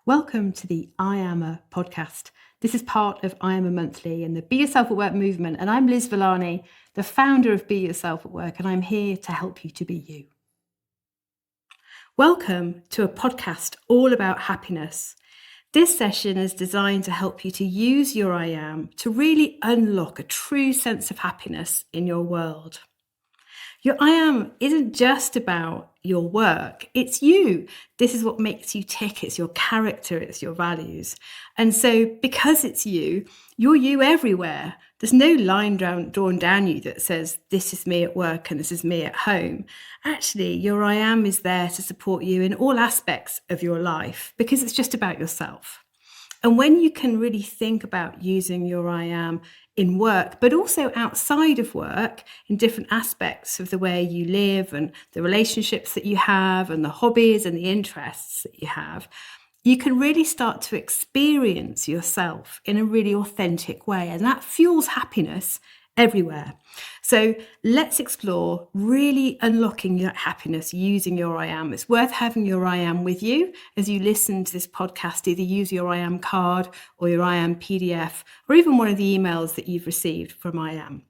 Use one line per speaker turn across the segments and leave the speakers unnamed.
Welcome to the iAM podcast. This is part of iAM Monthly and the Be Yourself at Work movement. And I'm Liz Villani, the founder of Be Yourself at Work, and I'm here to help you to be you. Welcome to a podcast all about happiness. This session is designed to help you to use your iAM to really unlock a true sense of happiness in your world. Your iAM isn't just about your work, it's you. This is what makes you tick. It's your character, it's your values. And so because it's you, you're you everywhere. There's no line drawn down you that says, this is me at work and this is me at home. Actually, your iAM is there to support you in all aspects of your life because it's just about yourself. And when you can really think about using your iAM in work, but also outside of work in different aspects of the way you live and the relationships that you have and the hobbies and the interests that you have, you can really start to experience yourself in a really authentic way. And that fuels happiness everywhere. So let's explore really unlocking your happiness using your iAM. It's worth having your iAM with you as you listen to this podcast. Either use your iAM card or your iAM PDF or even one of the emails that you've received from iAM.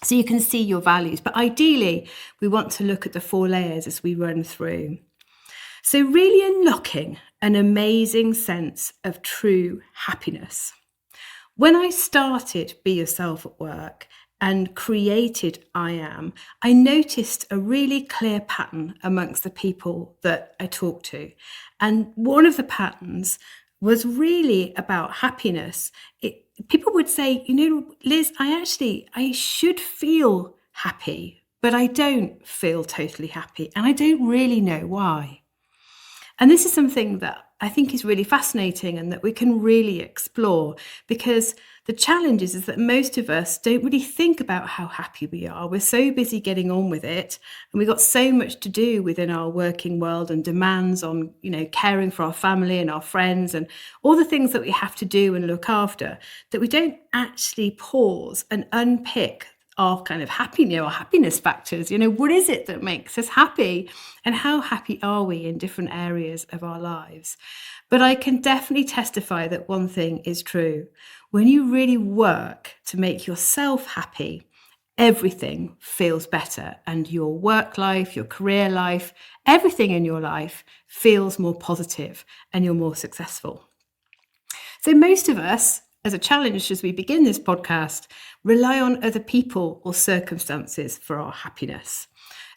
So you can see your values. But ideally, we want to look at the 4 layers as we run through. So really unlocking an amazing sense of true happiness. When I started Be Yourself at Work and created iAM, I noticed a really clear pattern amongst the people that I talked to. And one of the patterns was really about happiness. People would say, Liz, I should feel happy, but I don't feel totally happy. And I don't really know why. And this is something that I think is really fascinating and that we can really explore, because the challenge is that most of us don't really think about how happy we are. We're so busy getting on with it, and we've got so much to do within our working world and demands on, caring for our family and our friends and all the things that we have to do and look after, that we don't actually pause and unpick our kind of happiness factors. What is it that makes us happy and how happy are we in different areas of our lives? But I can definitely testify that one thing is true. When you really work to make yourself happy, everything feels better, and your work life, your career life, everything in your life feels more positive and you're more successful. So most of us, as a challenge as we begin this podcast, rely on other people or circumstances for our happiness.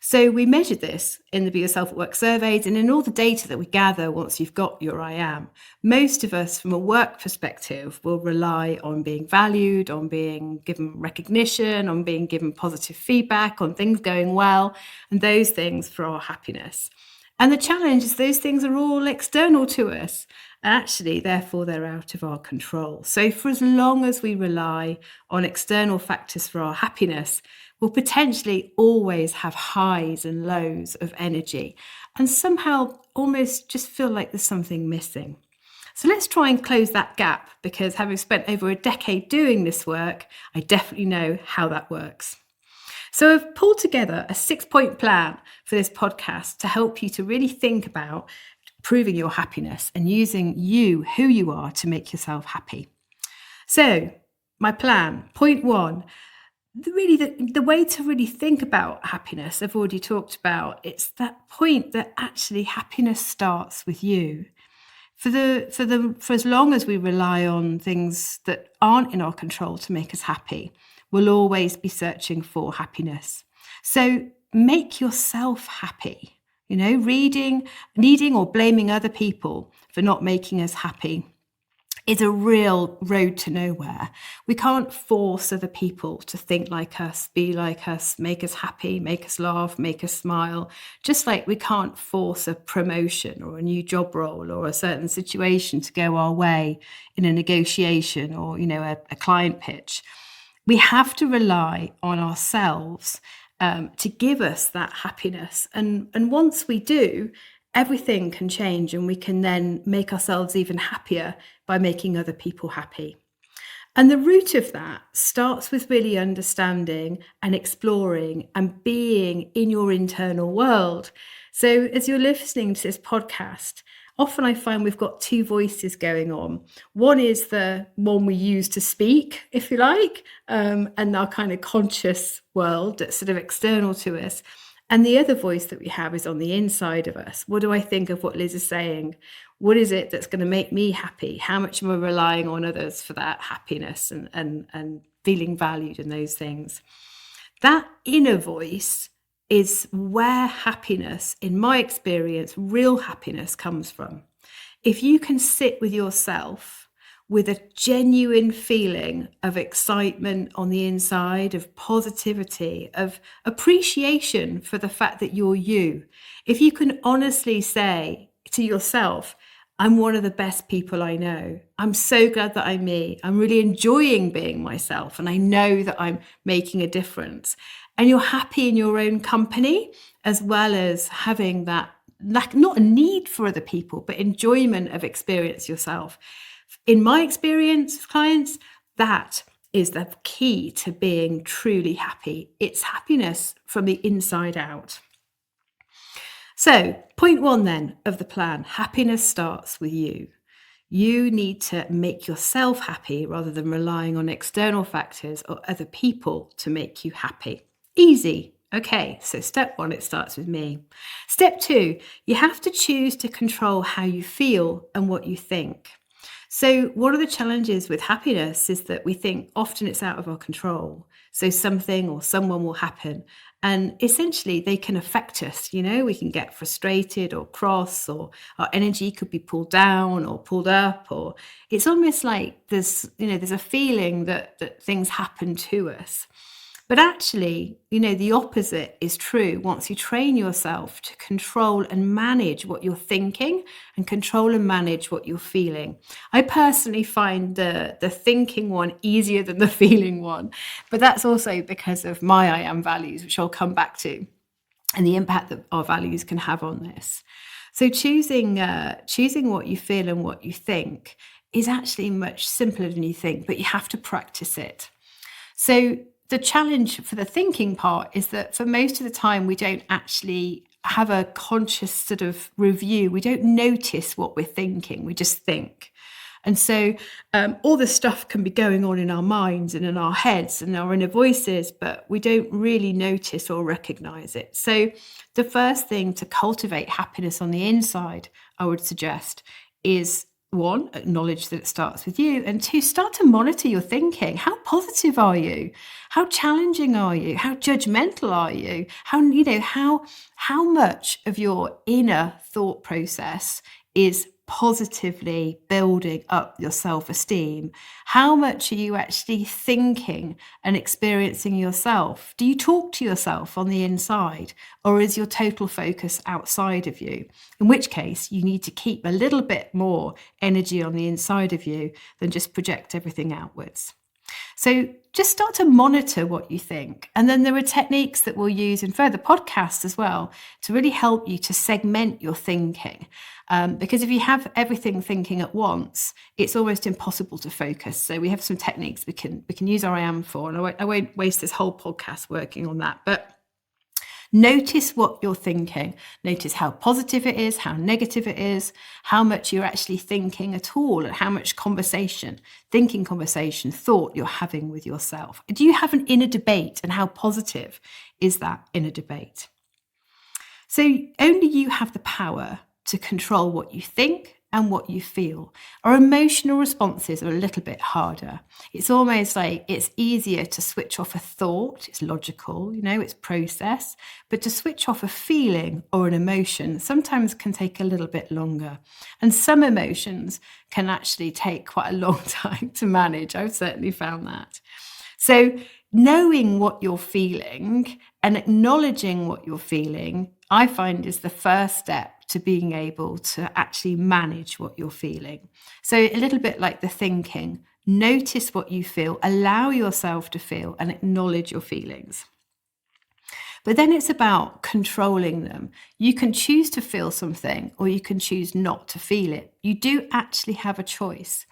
So we measured this in the Be Yourself at Work surveys and in all the data that we gather once you've got your iAM. Most of us from a work perspective will rely on being valued, on being given recognition, on being given positive feedback, on things going well, and those things for our happiness. And the challenge is those things are all external to us. Actually, therefore, they're out of our control. So for as long as we rely on external factors for our happiness, we'll potentially always have highs and lows of energy and somehow almost just feel like there's something missing. So let's try and close that gap, because having spent over a decade doing this work, I definitely know how that works. So I've pulled together a 6-point plan for this podcast to help you to really think about improving your happiness and using you, who you are, to make yourself happy. So my plan, point 1, the way to really think about happiness, I've already talked about. It's that point that actually happiness starts with you. For as long as we rely on things that aren't in our control to make us happy, we'll always be searching for happiness. So make yourself happy. Needing or blaming other people for not making us happy is a real road to nowhere. We can't force other people to think like us, be like us, make us happy, make us laugh, make us smile. Just like we can't force a promotion or a new job role or a certain situation to go our way in a negotiation or, a client pitch. We have to rely on ourselves to give us that happiness. And once we do, everything can change, and we can then make ourselves even happier by making other people happy. And the root of that starts with really understanding and exploring and being in your internal world. So as you're listening to this podcast, often I find we've got two voices going on. One is the one we use to speak, if you like, and our kind of conscious world that's sort of external to us. And the other voice that we have is on the inside of us. What do I think of what Liz is saying? What is it that's going to make me happy? How much am I relying on others for that happiness and feeling valued in those things? That inner voice is where happiness, in my experience, real happiness comes from. If you can sit with yourself with a genuine feeling of excitement on the inside, of positivity, of appreciation for the fact that you're you, if you can honestly say to yourself, I'm one of the best people I know. I'm so glad that I'm me. I'm really enjoying being myself, and I know that I'm making a difference. And you're happy in your own company, as well as having that, not a need for other people, but enjoyment of experience yourself. In my experience with clients, that is the key to being truly happy. It's happiness from the inside out. So, point one then of the plan, happiness starts with you. You need to make yourself happy rather than relying on external factors or other people to make you happy. Easy. Okay, so step one, it starts with me. Step two, you have to choose to control how you feel and what you think. So one of the challenges with happiness is that we think often it's out of our control. So something or someone will happen, and essentially they can affect us. We can get frustrated or cross, or our energy could be pulled down or pulled up, or it's almost like there's a feeling that things happen to us. But actually, the opposite is true once you train yourself to control and manage what you're thinking and control and manage what you're feeling. I personally find the thinking one easier than the feeling one, but that's also because of my iAM values, which I'll come back to, and the impact that our values can have on this. So choosing what you feel and what you think is actually much simpler than you think, but you have to practice it. So the challenge for the thinking part is that for most of the time, we don't actually have a conscious sort of review. We don't notice what we're thinking. We just think. And so all this stuff can be going on in our minds and in our heads and our inner voices, but we don't really notice or recognize it. So the first thing to cultivate happiness on the inside, I would suggest, is one, acknowledge that it starts with you, and two, start to monitor your thinking. How positive are you? How challenging are you? How judgmental are you? How much of your inner thought process is positively building up your self-esteem? How much are you actually thinking and experiencing yourself? Do you talk to yourself on the inside, or is your total focus outside of you? In which case, you need to keep a little bit more energy on the inside of you than just project everything outwards. So just start to monitor what you think. And then there are techniques that we'll use in further podcasts as well to really help you to segment your thinking. Because if you have everything thinking at once, it's almost impossible to focus. So we have some techniques we can use our iAM for, and I won't waste this whole podcast working on that. But notice what you're thinking. Notice how positive it is, how negative it is, how much you're actually thinking at all, and how much thought you're having with yourself. Do you have an inner debate, and how positive is that inner debate? So only you have the power to control what you think and what you feel. Our emotional responses are a little bit harder. It's almost like it's easier to switch off a thought. It's logical, it's process, but to switch off a feeling or an emotion sometimes can take a little bit longer. And some emotions can actually take quite a long time to manage. I've certainly found that. So knowing what you're feeling and acknowledging what you're feeling, I find, is the first step to being able to actually manage what you're feeling. So a little bit like the thinking, notice what you feel, allow yourself to feel, and acknowledge your feelings. But then it's about controlling them. You can choose to feel something, or you can choose not to feel it. You do actually have a choice.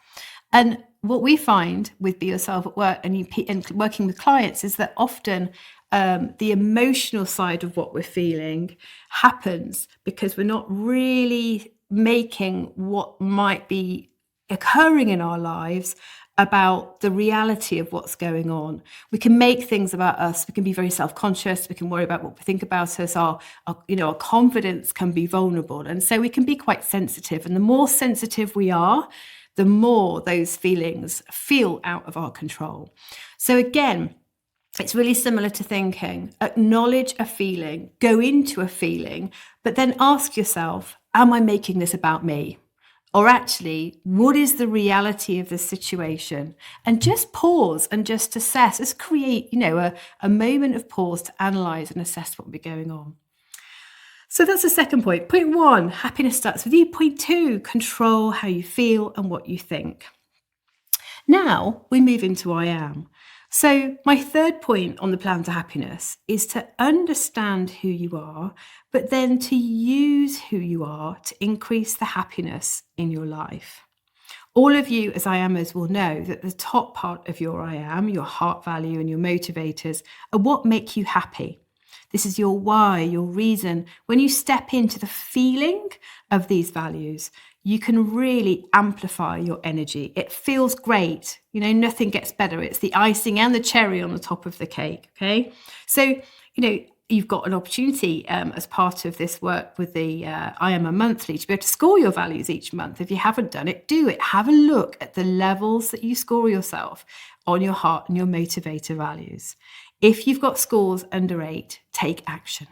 And what we find with Be Yourself at Work and working with clients is that often the emotional side of what we're feeling happens because we're not really making what might be occurring in our lives about the reality of what's going on. We can make things about us. We can be very self-conscious. We can worry about what we think about us. Our confidence can be vulnerable. And so we can be quite sensitive. And the more sensitive we are, the more those feelings feel out of our control. So again, it's really similar to thinking. Acknowledge a feeling, go into a feeling, but then ask yourself, am I making this about me? Or actually, what is the reality of the situation? And just pause and just assess. Let's create, a moment of pause to analyze and assess what will be going on. So that's the second point. Point 1, happiness starts with you. Point 2, control how you feel and what you think. Now we move into iAM. So my third point on the plan to happiness is to understand who you are, but then to use who you are to increase the happiness in your life. All of you as iAMers will know that the top part of your iAM, your heart value and your motivators, are what make you happy. This is your why, your reason. When you step into the feeling of these values, you can really amplify your energy. It feels great. Nothing gets better. It's the icing and the cherry on the top of the cake. Okay. So, you've got an opportunity as part of this work with the iAM Monthly to be able to score your values each month. If you haven't done it, do it. Have a look at the levels that you score yourself on your heart and your motivator values. If you've got scores under 8, take action.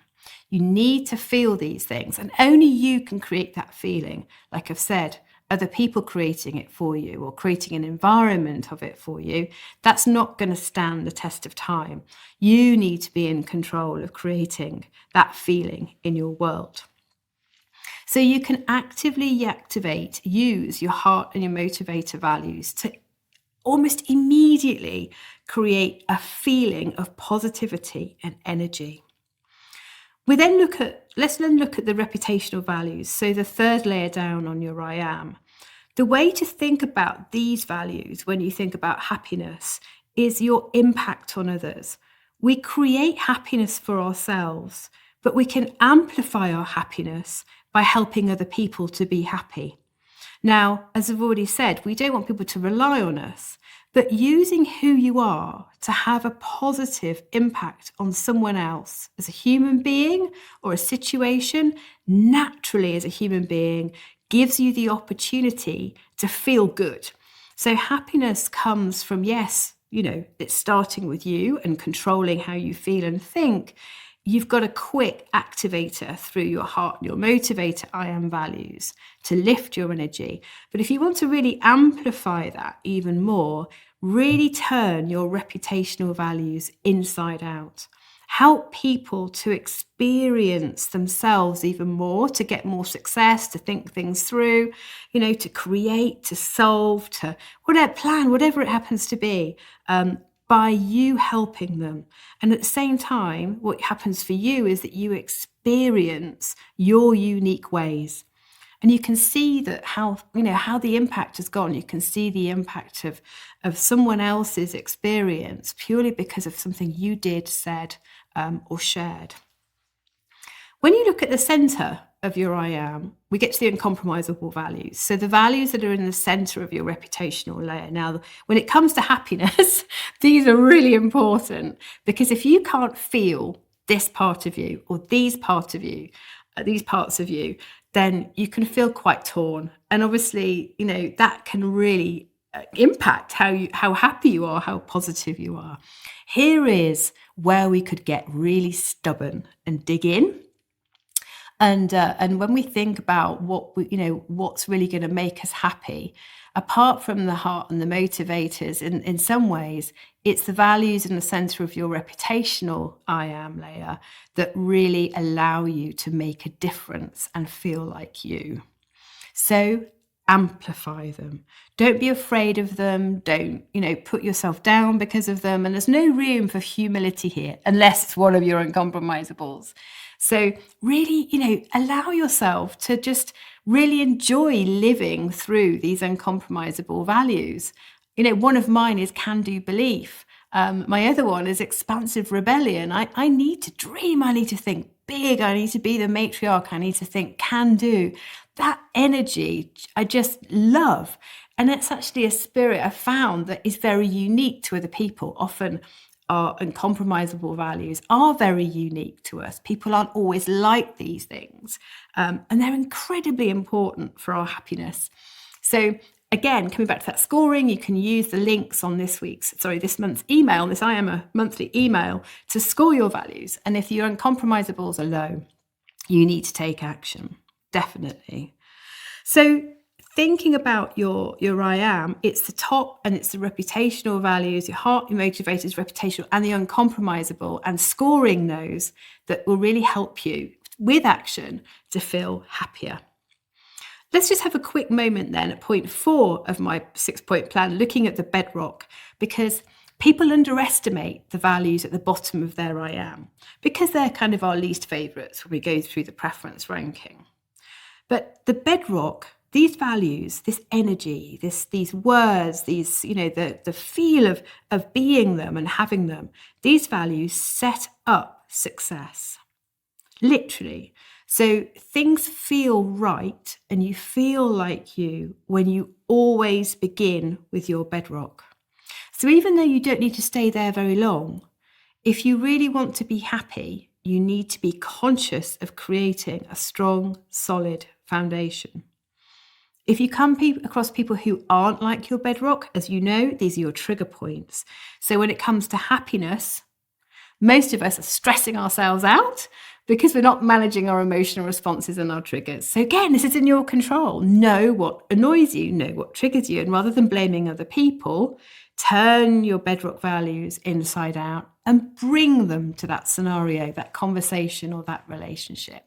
You need to feel these things, and only you can create that feeling. Like I've said, other people creating it for you or creating an environment of it for you, that's not going to stand the test of time. You need to be in control of creating that feeling in your world. So you can actively use your heart and your motivator values to almost immediately create a feeling of positivity and energy. Let's then look at the reputational values. So the third layer down on your iAM. The way to think about these values when you think about happiness is your impact on others. We create happiness for ourselves, but we can amplify our happiness by helping other people to be happy. Now, as I've already said, we don't want people to rely on us, but using who you are to have a positive impact on someone else as a human being or a situation, naturally as a human being, gives you the opportunity to feel good. So happiness comes from, yes, it's starting with you and controlling how you feel and think. You've got a quick activator through your heart, your motivator, iAM values to lift your energy. But if you want to really amplify that even more, really turn your reputational values inside out. Help people to experience themselves even more, to get more success, to think things through, to create, to solve, to whatever it happens to be. By you helping them. And at the same time, what happens for you is that you experience your unique ways. And you can see that how the impact has gone. You can see the impact of someone else's experience purely because of something you did, said, or shared. When you look at the center of your iAM, we get to the uncompromisable values. So the values that are in the center of your reputational layer. Now, when it comes to happiness, these are really important, because if you can't feel this part of you or these parts of you, then you can feel quite torn. And obviously, that can really impact how happy you are, how positive you are. Here is where we could get really stubborn and dig in. And when we think about what's really going to make us happy, apart from the heart and the motivators, in some ways, it's the values in the center of your reputational iAM layer that really allow you to make a difference and feel like you. So amplify them. Don't be afraid of them. Don't, put yourself down because of them. And there's no room for humility here, unless it's one of your uncompromisables. So really, allow yourself to just really enjoy living through these uncompromisable values. One of mine is can-do belief. My other one is expansive rebellion. I need to dream. I need to think big. I need to be the matriarch. I need to think can do. That energy I just love. And it's actually a spirit I've found that is very unique to other people. Often our uncompromisable values are very unique to us. People aren't always like these things. And they're incredibly important for our happiness. So again, coming back to that scoring, you can use the links on this month's email, this iAM monthly email, to score your values. And if your uncompromisables are low, you need to take action, definitely. So thinking about your iAM, it's the top and it's the reputational values, your heart, your motivators, reputational, and the uncompromisable, and scoring those that will really help you with action to feel happier. Let's just have a quick moment then at point 4 of my 6-point plan, looking at the bedrock, because people underestimate the values at the bottom of their iAM because they're kind of our least favourites when we go through the preference ranking. But the bedrock, these values, this energy, these words, these, the feel of being them and having them, these values set up success. Literally. So things feel right and you feel like you when you always begin with your bedrock. So even though you don't need to stay there very long, if you really want to be happy, you need to be conscious of creating a strong, solid foundation. If you come across people who aren't like your bedrock, as you know, these are your trigger points. So when it comes to happiness, most of us are stressing ourselves out because we're not managing our emotional responses and our triggers. So again, this is in your control. Know what annoys you, know what triggers you, and rather than blaming other people, turn your bedrock values inside out and bring them to that scenario, that conversation, or that relationship.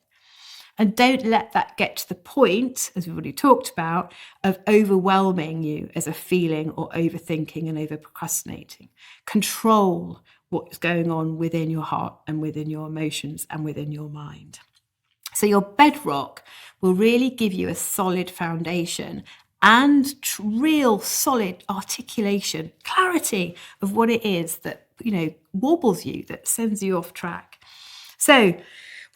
And don't let that get to the point, as we've already talked about, of overwhelming you as a feeling or overthinking and over procrastinating. Control what's going on within your heart and within your emotions and within your mind. So your bedrock will really give you a solid foundation and real solid articulation, clarity of what it is that, wobbles you, that sends you off track. So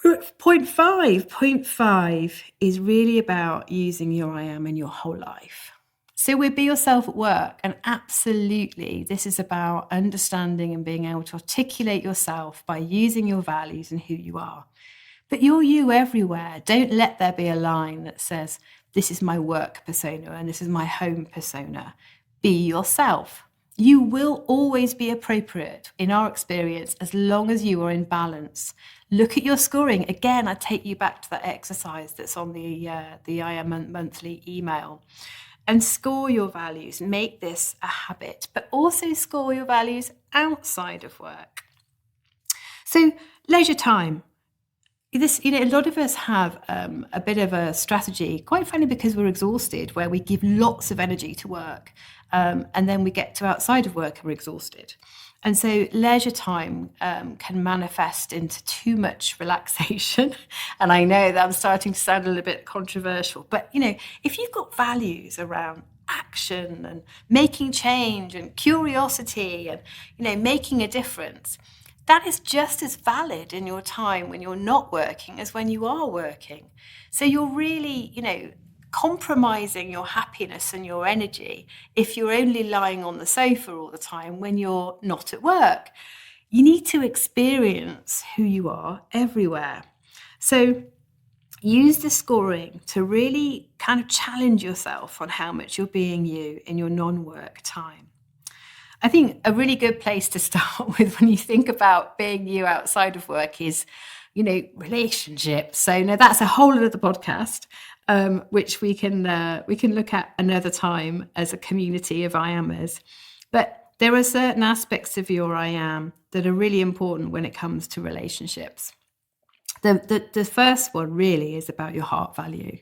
we're at point 5. Point 5 is really about using your iAM in your whole life. So we're Be Yourself at Work, and absolutely this is about understanding and being able to articulate yourself by using your values and who you are. But you're you everywhere. Don't let there be a line that says, this is my work persona and this is my home persona. Be yourself. You will always be appropriate in our experience as long as you are in balance. Look at your scoring. Again, I take you back to that exercise that's on the iAM monthly email. And score your values. Make this a habit, but also score your values outside of work. So leisure time. A lot of us have a bit of a strategy, quite frankly, because we're exhausted, where we give lots of energy to work, and then we get to outside of work and we're exhausted. And so leisure time can manifest into too much relaxation. And I know that I'm starting to sound a little bit controversial, but if you've got values around action and making change and curiosity and making a difference, that is just as valid in your time when you're not working as when you are working. So you're really, compromising your happiness and your energy if you're only lying on the sofa all the time when you're not at work. You need to experience who you are everywhere. So use the scoring to really kind of challenge yourself on how much you're being you in your non-work time. I think a really good place to start with when you think about being you outside of work is, relationships. So that's a whole other podcast, which we can look at another time as a community of iAMers. But there are certain aspects of your iAM that are really important when it comes to relationships. The first one really is about your heart value.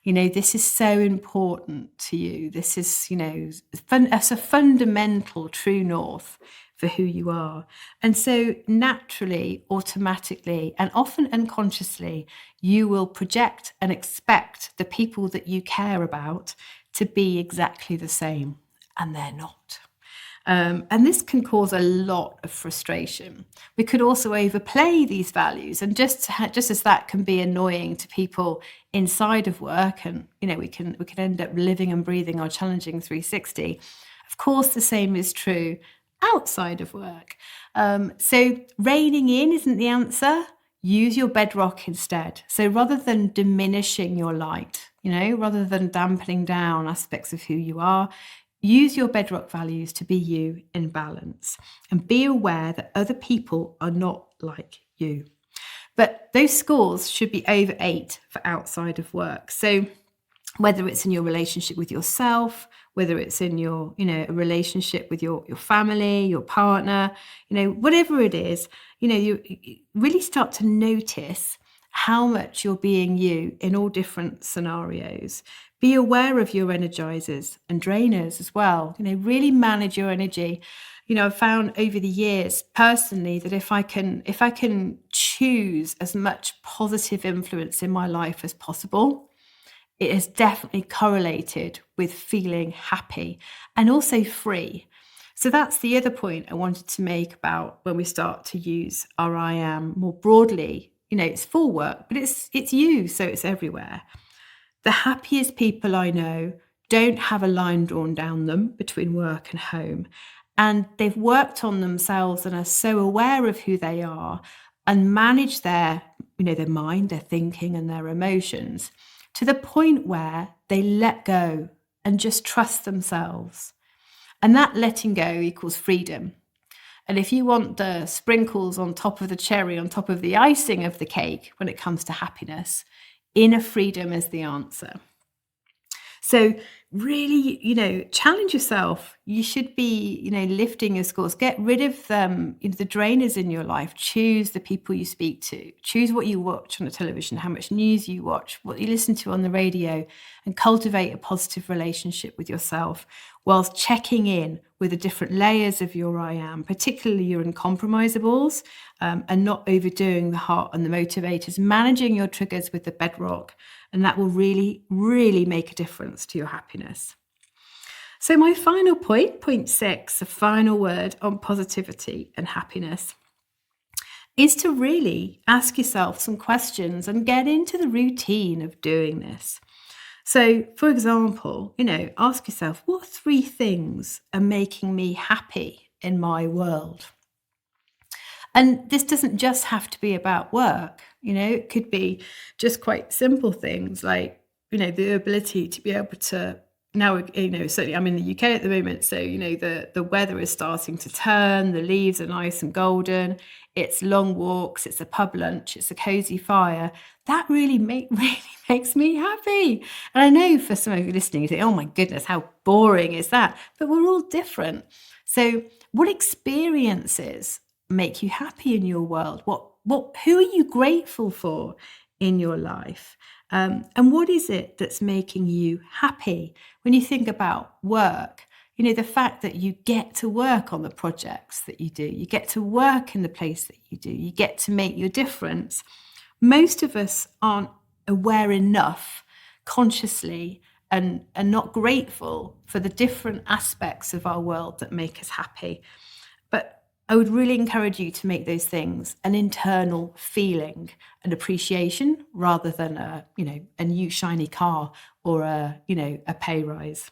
This is so important to you. This is, it's a fundamental true north for who you are. And so naturally, automatically, and often unconsciously, you will project and expect the people that you care about to be exactly the same, and they're not. And this can cause a lot of frustration. We could also overplay these values, and just as that can be annoying to people inside of work, and we can end up living and breathing our challenging 360. Of course, the same is true outside of work. So reining in isn't the answer. Use your bedrock instead. So rather than diminishing your light, rather than dampening down aspects of who you are, use your bedrock values to be you in balance, and be aware that other people are not like you. But those scores should be over 8 for outside of work. So whether it's in your relationship with yourself, whether it's in your, a relationship with your family, your partner, whatever it is, you really start to notice how much you're being you in all different scenarios. Be aware of your energizers and drainers as well. Really manage your energy. I've found over the years personally that if I can choose as much positive influence in my life as possible, it has definitely correlated with feeling happy and also free. So that's the other point I wanted to make about when we start to use our iAM more broadly. It's for work, but it's you, so it's everywhere. The happiest people I know don't have a line drawn down them between work and home. And they've worked on themselves and are so aware of who they are and manage their mind, their thinking and their emotions to the point where they let go and just trust themselves. And that letting go equals freedom. And if you want the sprinkles on top of the cherry, on top of the icing of the cake when it comes to happiness, inner freedom is the answer. So really, challenge yourself. You should be, lifting your scores. Get rid of the drainers in your life. Choose the people you speak to. Choose what you watch on the television, how much news you watch, what you listen to on the radio, and cultivate a positive relationship with yourself whilst checking in with the different layers of your iAM, particularly your uncompromisables, and not overdoing the heart and the motivators, managing your triggers with the bedrock. And that will really, really make a difference to your happiness. So my final point 6, the final word on positivity and happiness, is to really ask yourself some questions and get into the routine of doing this. So, for example, ask yourself, what 3 things are making me happy in my world? And this doesn't just have to be about work. It could be just quite simple things like, the ability to be able to now, certainly I'm in the UK at the moment. So, the weather is starting to turn, the leaves are nice and golden. It's long walks, it's a pub lunch, it's a cozy fire. That really makes me happy. And I know for some of you listening, you think, oh my goodness, how boring is that? But we're all different. So what experiences make you happy in your world? Who are you grateful for in your life? And what is it that's making you happy? When you think about work, the fact that you get to work on the projects that you do, you get to work in the place that you do, you get to make your difference. Most of us aren't aware enough consciously and not grateful for the different aspects of our world that make us happy. But I would really encourage you to make those things an internal feeling and appreciation rather than a new shiny car or a pay rise.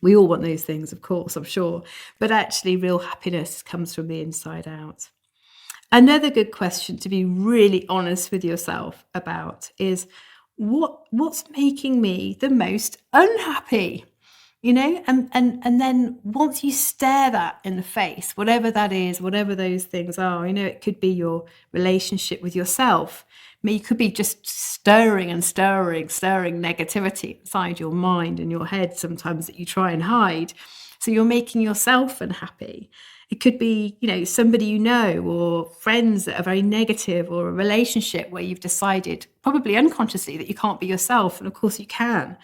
We all want those things, of course, I'm sure, but actually real happiness comes from the inside out. Another good question to be really honest with yourself about is what's making me the most unhappy? And then once you stare that in the face, whatever that is, whatever those things are, it could be your relationship with yourself. You could be just stirring negativity inside your mind and your head sometimes that you try and hide. So you're making yourself unhappy. It could be, somebody or friends that are very negative, or a relationship where you've decided, probably unconsciously, that you can't be yourself. And of course you can.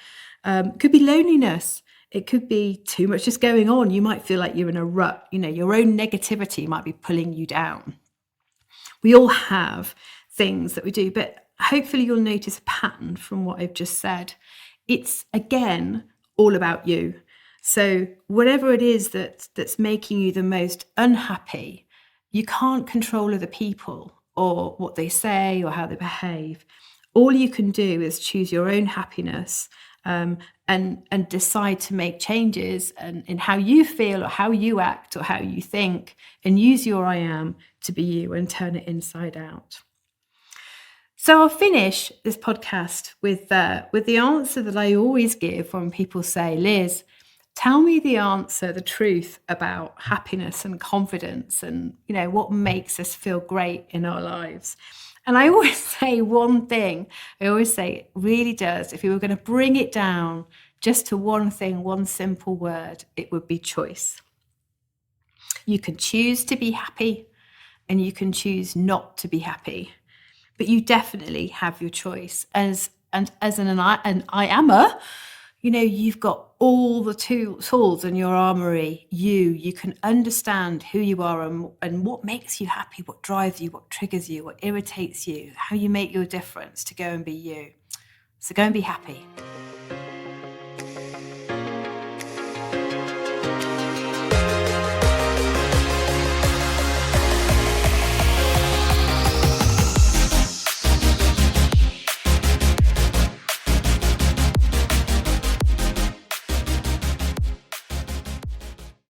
It could be loneliness. It could be too much just going on. You might feel like you're in a rut. Your own negativity might be pulling you down. We all have things that we do, but hopefully you'll notice a pattern from what I've just said. It's, again, all about you. So whatever it is that's making you the most unhappy, you can't control other people or what they say or how they behave. All you can do is choose your own happiness, and decide to make changes in how you feel or how you act or how you think, and use your I am to be you and turn it inside out. So I'll finish this podcast with the answer that I always give when people say, Liz, tell me the answer, the truth about happiness and confidence and, what makes us feel great in our lives. And I always say one thing. I always say it really does. If you were going to bring it down just to one thing, one simple word, it would be choice. You can choose to be happy and you can choose not to be happy. But you definitely have your choice. As an I-amer, you've got all the tools in your armory. You can understand who you are and what makes you happy, what drives you, what triggers you, what irritates you, how you make your difference to go and be you. So go and be happy.